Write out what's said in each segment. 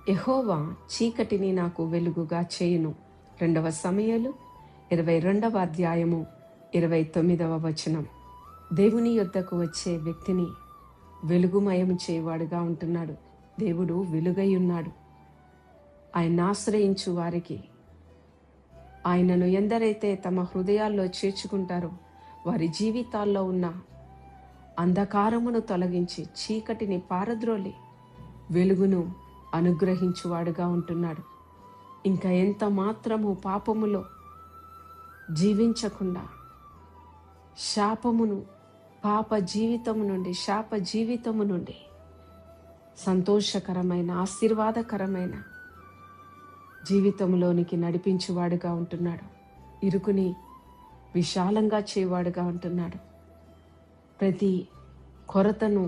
యెహోవా చీకటిని నాకు వెలుగుగా చేయును. 2 సమూయేలు 22వ అధ్యాయము 29వ వచనం. దేవుని యొద్దకు వచ్చే వ్యక్తిని వెలుగుమయం చేయవాడుగా ఉంటున్నాడు. దేవుడు వెలుగై ఉన్నాడు. ఆయన్ని ఆశ్రయించు వారికి, ఆయనను ఎందరైతే తమ హృదయాల్లో చేర్చుకుంటారో వారి జీవితాల్లో ఉన్న అంధకారమును తొలగించి చీకటిని పారద్రోలి వెలుగును అనుగ్రహించువాడుగా ఉంటున్నాడు. ఇంకా ఎంత మాత్రము పాపములో జీవించకుండా శాప జీవితము నుండి సంతోషకరమైన ఆశీర్వాదకరమైన జీవితంలోనికి నడిపించువాడుగా ఉంటున్నాడు. ఇరుకుని విశాలంగా చేయవాడుగా ఉంటున్నాడు. ప్రతి కొరతను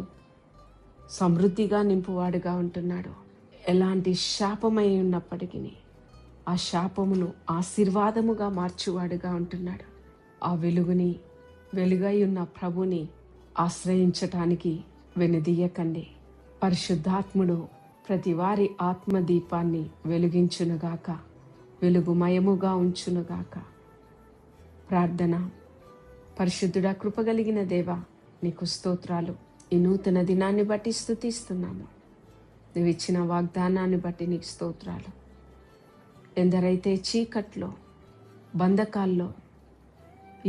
సమృద్ధిగా నింపువాడుగా ఉంటున్నాడు. ఎలాంటి శాపమై ఉన్నప్పటికీ ఆ శాపమును ఆశీర్వాదముగా మార్చువాడుగా ఉంటున్నాడు. ఆ వెలుగై ఉన్న ప్రభుని ఆశ్రయించటానికి వెనుదీయకండి. పరిశుద్ధాత్ముడు ప్రతి వారి ఆత్మదీపాన్ని వెలిగించునుగాక, వెలుగుమయముగా ఉంచునుగాక. ప్రార్థన. పరిశుద్ధుడా, కృపగలిగిన దేవా, నీకు స్తోత్రాలు. ఈ నూతన దినాన్ని బట్టి స్తుతిస్తున్నాము. నువ్వు ఇచ్చిన వాగ్దానాన్ని బట్టి నీకు స్తోత్రాలు. ఎందరైతే చీకట్లో, బంధకాల్లో,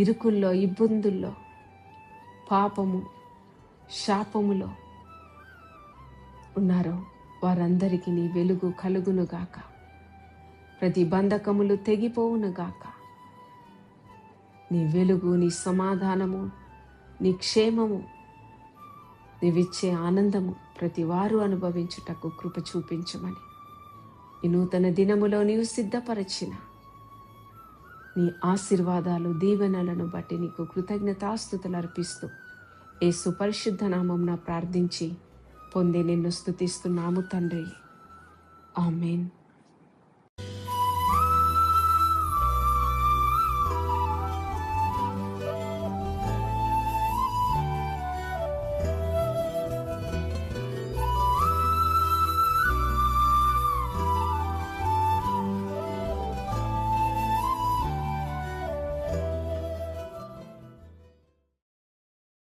ఇరుకుల్లో, ఇబ్బందుల్లో, పాపము, శాపములో ఉన్నారో వారందరికీ నీ వెలుగు కలుగునుగాక. ప్రతి బంధకములు తెగిపోవునుగాక. నీ వెలుగు, నీ సమాధానము, నీ క్షేమము, నీవిచ్చే ఆనందము ప్రతి వారు అనుభవించుటకు కృప చూపించమని ఈ నూతన దినములో నీవు సిద్ధపరచిన నీ ఆశీర్వాదాలు, దీవెనలను బట్టి నీకు కృతజ్ఞతాస్తుతులు అర్పిస్తూ యేసు పరిశుద్ధ నామమున ప్రార్థించి పొంది నిన్ను స్తుతిస్తున్నాము తండ్రి. ఆమేన్.